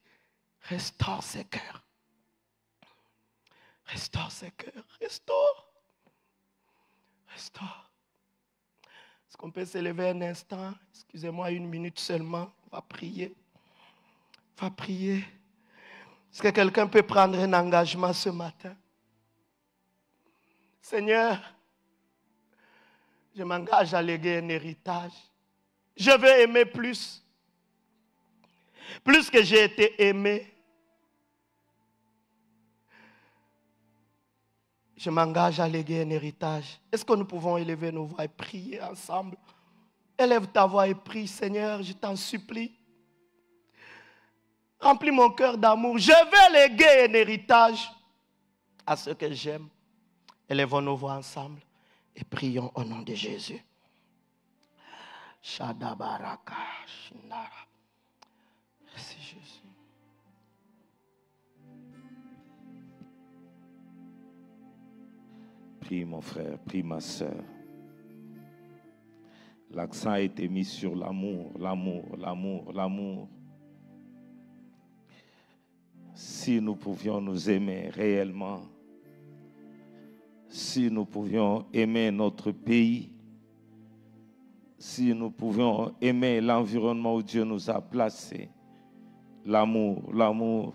restaure ces cœurs. Restaure ces cœurs. Restaure. Restaure. Est-ce qu'on peut s'élever un instant? Est-ce Excusez-moi 1 minute seulement. On va prier. On va prier. Est-ce que quelqu'un peut prendre un engagement ce matin? Seigneur, je m'engage à léguer un héritage. Je veux aimer plus. Plus que j'ai été aimé. Je m'engage à léguer un héritage. Est-ce que nous pouvons élever nos voix et prier ensemble? Élève ta voix et prie, Seigneur, je t'en supplie. Remplis mon cœur d'amour. Je veux léguer un héritage à ceux que j'aime. Élevons nos voix ensemble et prions au nom de Jésus. Shadabaraka Shinara. Merci Jésus. Prie mon frère, prie ma soeur. L'accent a été mis sur l'amour, l'amour, l'amour, l'amour. Si nous pouvions nous aimer réellement, si nous pouvions aimer notre pays, si nous pouvions aimer l'environnement où Dieu nous a placés, l'amour, l'amour.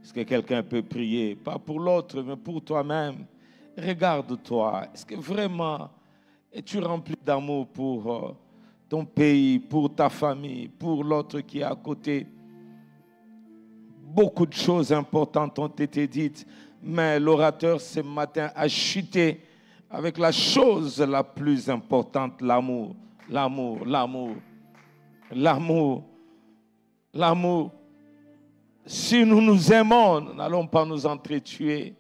Est-ce que quelqu'un peut prier, pas pour l'autre, mais pour toi-même? Regarde-toi, est-ce que vraiment es-tu rempli d'amour pour ton pays, pour ta famille, pour l'autre qui est à côté? Beaucoup de choses importantes ont été dites, mais l'orateur ce matin a chuté avec la chose la plus importante, l'amour, l'amour, l'amour, l'amour, l'amour. Si nous nous aimons, nous n'allons pas nous entretuer.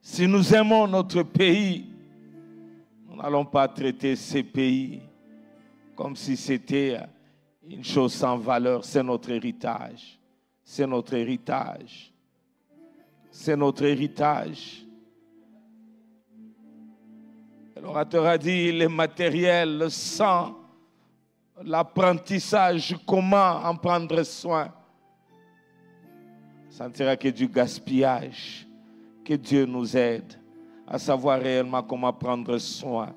Si nous aimons notre pays, nous n'allons pas traiter ces pays comme si c'était une chose sans valeur. C'est notre héritage. C'est notre héritage. C'est notre héritage. L'orateur a dit le matériel, le sang, l'apprentissage, comment en prendre soin. Ça ne sera que du gaspillage. Que Dieu nous aide à savoir réellement comment prendre soin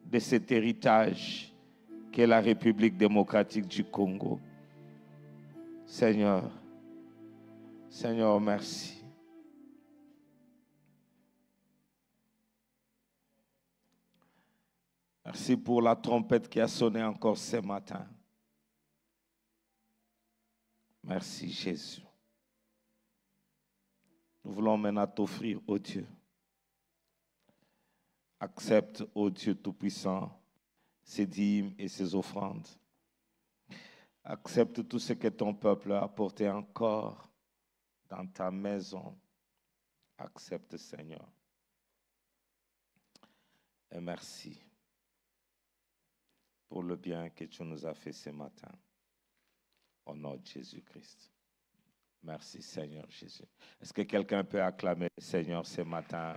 de cet héritage qu'est la République démocratique du Congo. Seigneur, Seigneur, merci. Merci pour la trompette qui a sonné encore ce matin. Merci Jésus. Nous voulons maintenant t'offrir, ô Dieu. Accepte, ô Dieu Tout-Puissant, ces dîmes et ces offrandes. Accepte tout ce que ton peuple a apporté encore dans ta maison. Accepte, Seigneur. Et merci pour le bien que tu nous as fait ce matin. Au nom de Jésus-Christ. Merci Seigneur Jésus. Est-ce que quelqu'un peut acclamer le Seigneur ce matin?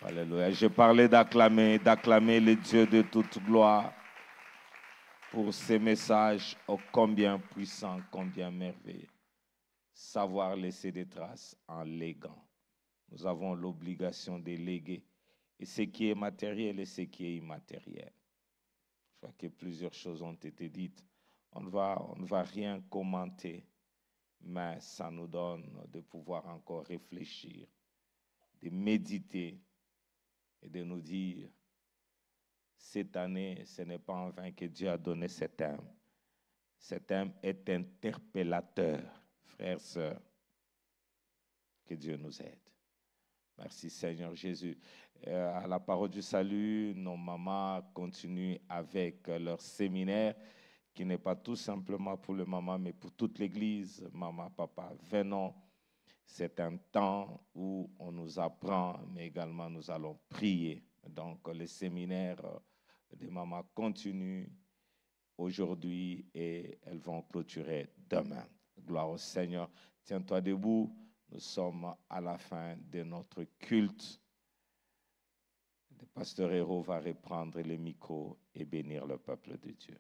Alléluia. Je parlais d'acclamer le Dieu de toute gloire pour ces messages ô combien puissants, combien merveilleux. Savoir laisser des traces en léguant. Nous avons l'obligation de léguer. Et ce qui est matériel et ce qui est immatériel. Je crois que plusieurs choses ont été dites. On ne va rien commenter. Mais ça nous donne de pouvoir encore réfléchir, de méditer et de nous dire, cette année, ce n'est pas en vain que Dieu a donné cet thème. Cet thème est interpellateur, frères, sœurs. Que Dieu nous aide. Merci Seigneur Jésus. À la parole du salut, nos mamans continuent avec leur séminaire, qui n'est pas tout simplement pour le maman, mais pour toute l'Église. Maman, papa, venons. C'est un temps où on nous apprend, mais également nous allons prier. Donc, le séminaire des mamans continue aujourd'hui et elles vont clôturer demain. Gloire au Seigneur. Tiens-toi debout. Nous sommes à la fin de notre culte. Le pasteur Hérault va reprendre le micro et bénir le peuple de Dieu.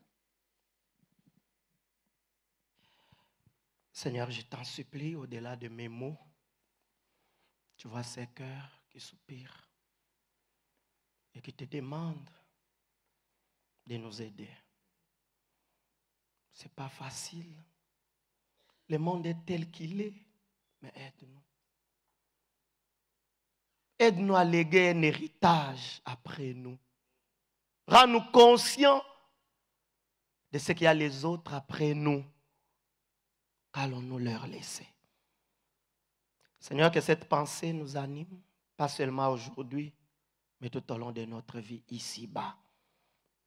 Seigneur, je t'en supplie, au-delà de mes mots, tu vois ces cœurs qui soupirent. et qui te demande de nous aider. Ce n'est pas facile. Le monde est tel qu'il est, mais aide-nous. Aide-nous à léguer un héritage après nous. Rends-nous conscients de ce qu'il y a les autres après nous. Qu'allons-nous leur laisser? Seigneur, que cette pensée nous anime, pas seulement aujourd'hui, mais tout au long de notre vie ici-bas.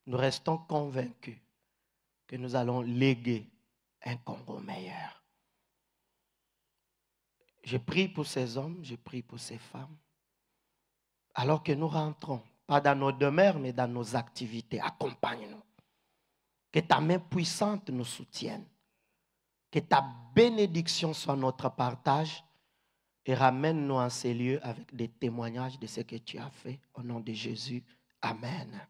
Nous restons convaincus que nous allons léguer un Congo meilleur. Je prie pour ces hommes, je prie pour ces femmes. Alors que nous rentrons, pas dans nos demeures, mais dans nos activités, accompagne-nous. Que ta main puissante nous soutienne. Que ta bénédiction soit notre partage et ramène-nous en ces lieux avec des témoignages de ce que tu as fait. Au nom de Jésus, amen.